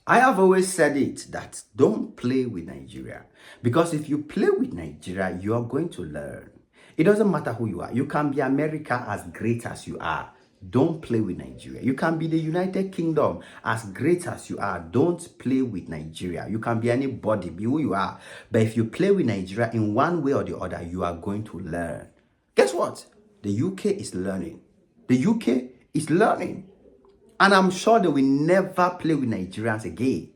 I have always said it that don't play with Nigeria. Because if you play with Nigeria, you are going to learn. It doesn't matter who you are. You can be America as great as you are. Don't play with Nigeria. You can be the United Kingdom as great as you are. Don't play with Nigeria. You can be anybody, be who you are. But if you play with Nigeria in one way or the other, you are going to learn. Guess what? The UK is learning. The UK is learning. And I'm sure they will never play with Nigerians again.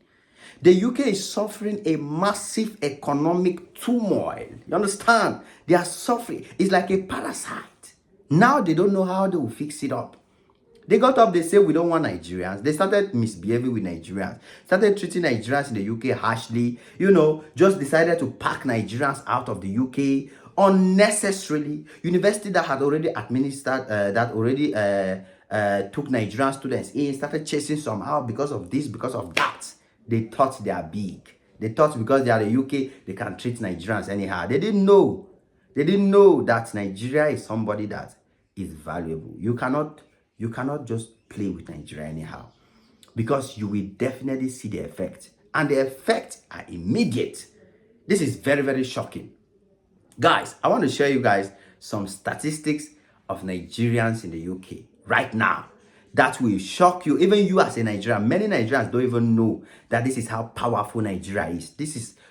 The UK is suffering a massive economic turmoil. You understand? They are suffering. It's like a parasite. Now they don't know how they will fix it up. They got up, they say we don't want Nigerians. They started misbehaving with Nigerians. Started treating Nigerians in the UK harshly. Just decided to pack Nigerians out of the UK unnecessarily. University that had already administered, took Nigerian students in, started chasing some out because of this, because of that. They thought they are big. They thought because they are the UK, they can treat Nigerians anyhow. They didn't know. They didn't know that Nigeria is somebody that is valuable. You cannot just play with Nigeria anyhow, because you will definitely see the effect. And the effects are immediate. This is very, very shocking. Guys, I want to share you guys some statistics of Nigerians in the UK right now that will shock you. Even you as a Nigerian, many Nigerians don't even know that this is how powerful Nigeria is.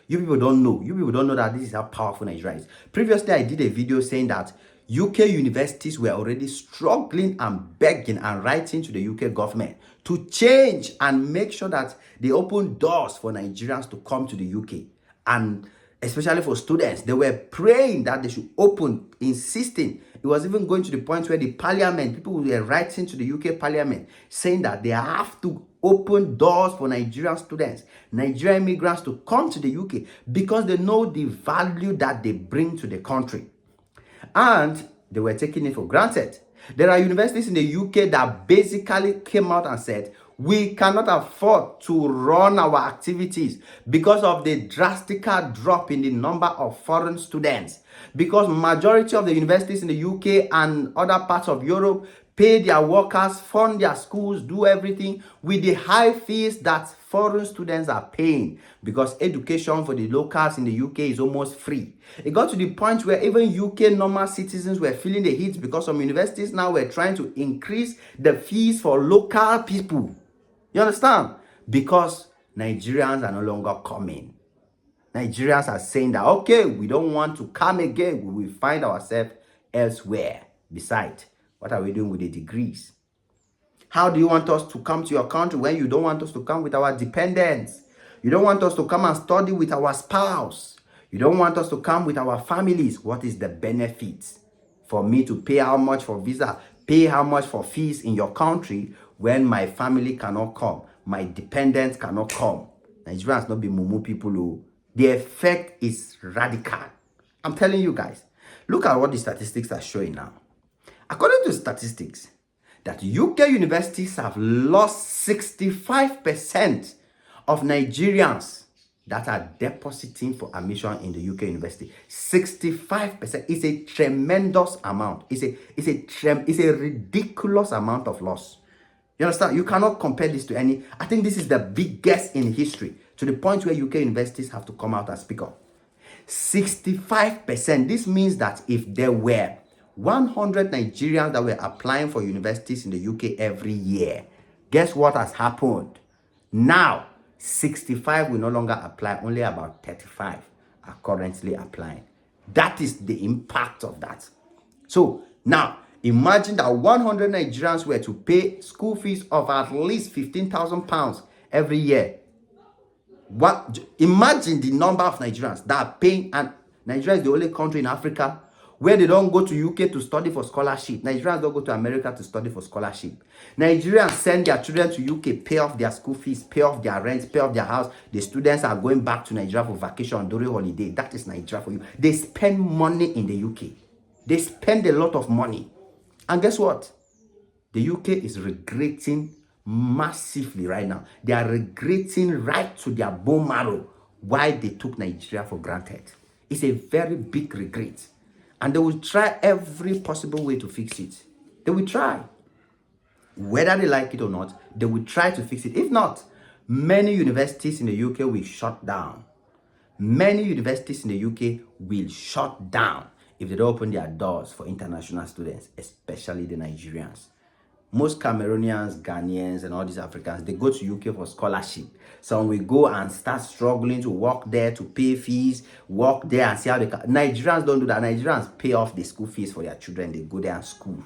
You people don't know. You people don't know that this is how powerful Nigeria is. Previously, I did a video saying that UK universities were already struggling and begging and writing to the UK government to change and make sure that they open doors for Nigerians to come to the UK. And especially for students, they were praying that they should open, insisting. It was even going to the point where the parliament, people were writing to the UK parliament, saying that they have to open doors for Nigerian students, Nigerian immigrants to come to the UK, because they know the value that they bring to the country. And they were taking it for granted. There are universities in the UK that basically came out and said, we cannot afford to run our activities because of the drastic drop in the number of foreign students. Because majority of the universities in the UK and other parts of Europe pay their workers, fund their schools, do everything with the high fees that foreign students are paying, because education for the locals in the UK is almost free. It got to the point where even UK normal citizens were feeling the heat, because some universities now were trying to increase the fees for local people. You understand? Because Nigerians are no longer coming. Nigerians are saying that, okay, we don't want to come again. We will find ourselves elsewhere. Besides, what are we doing with the degrees? How do you want us to come to your country when you don't want us to come with our dependents? You don't want us to come and study with our spouse. You don't want us to come with our families. What is the benefit for me to pay how much for visa, pay how much for fees in your country when my family cannot come, my dependents cannot come? Nigerians not be mumu people who. The effect is radical. I'm telling you guys. Look at what the statistics are showing now. According to statistics, that UK universities have lost 65% of Nigerians that are depositing for admission in the UK university. 65% is a tremendous amount. It's a ridiculous amount of loss. You understand? You cannot compare this to any. I think this is the biggest in history, to the point where UK universities have to come out and speak up. 65%. This means that if there were 100 Nigerians that were applying for universities in the UK every year, guess what has happened? Now, 65 will no longer apply. Only about 35 are currently applying. That is the impact of that. So now, imagine that 100 Nigerians were to pay school fees of at least £15,000 every year. Imagine the number of Nigerians that are paying, and Nigeria is the only country in Africa where they don't go to UK to study for scholarship. Nigerians don't go to America to study for scholarship. Nigerians send their children to UK, pay off their school fees, pay off their rent, pay off their house. The students are going back to Nigeria for vacation during holiday. That is Nigeria for you. They spend money in the UK. They spend a lot of money. And guess what? The UK is regretting massively right now. They are regretting right to their bone marrow why they took Nigeria for granted. It's a very big regret. And they will try every possible way to fix it. They will try. Whether they like it or not, they will try to fix it. If not, Many universities in the UK will shut down. Many universities in the UK will shut down if they don't open their doors for international students, especially the Nigerians. Most Cameroonians, Ghanaians, and all these Africans, they go to UK for scholarship. Some will go and start struggling to work there, to pay fees, work there and see how they can. Nigerians don't do that. Nigerians pay off the school fees for their children. They go there and school.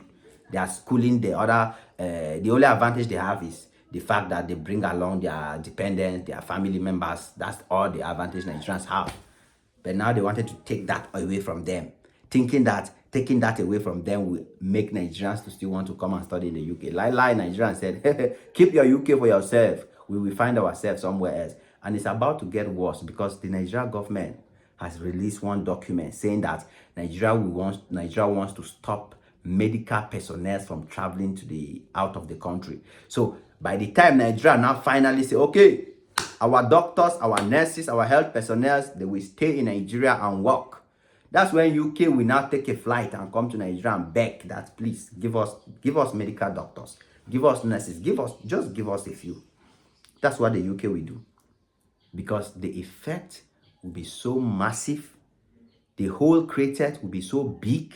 They are schooling. The only advantage they have is the fact that they bring along their dependents, their family members. That's all the advantage Nigerians have. But now they wanted to take that away from them, thinking that taking that away from them will make Nigerians to still want to come and study in the UK. Lie, Nigerians said, keep your UK for yourself. We will find ourselves somewhere else. And it's about to get worse because the Nigerian government has released one document saying that Nigeria wants to stop medical personnel from traveling to out of the country. So by the time Nigeria now finally say, okay, our doctors, our nurses, our health personnel, they will stay in Nigeria and work. That's when UK will now take a flight and come to Nigeria and beg that please give us medical doctors, give us nurses, just give us a few. That's what the UK will do. Because the effect will be so massive, the hole created will be so big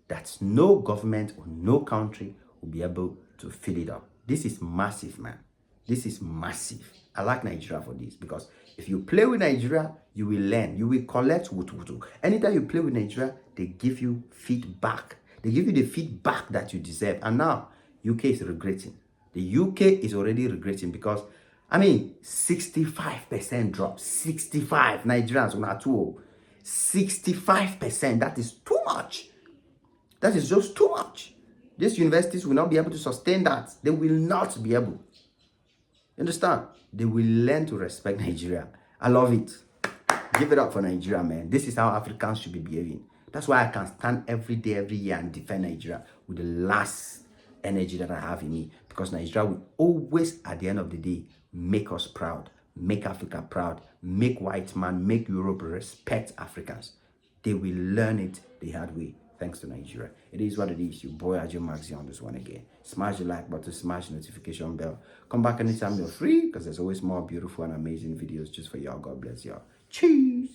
that no government or no country will be able to fill it up. This is massive, man. This is massive. I like Nigeria for this because if you play with Nigeria, you will learn. You will collect wutu. Anytime you play with Nigeria, they give you feedback. They give you the feedback that you deserve. And now, UK is regretting. The UK is already regretting because, 65% drop. 65 Nigerians on our tour. 65%. That is too much. That is just too much. These universities will not be able to sustain that. They will not be able. Understand? They will learn to respect Nigeria. I love it. Give it up for Nigeria, man. This is how Africans should be behaving. That's why I can stand every day, every year and defend Nigeria with the last energy that I have in me. Because Nigeria will always, at the end of the day, make us proud. Make Africa proud. Make white man, make Europe respect Africans. They will learn it the hard way. Thanks to Nigeria. It is what it is. Your boy Ajay Maxi on this one again. Smash the like button, smash the notification bell. Come back anytime you're free because there's always more beautiful and amazing videos just for y'all. God bless y'all. Cheese.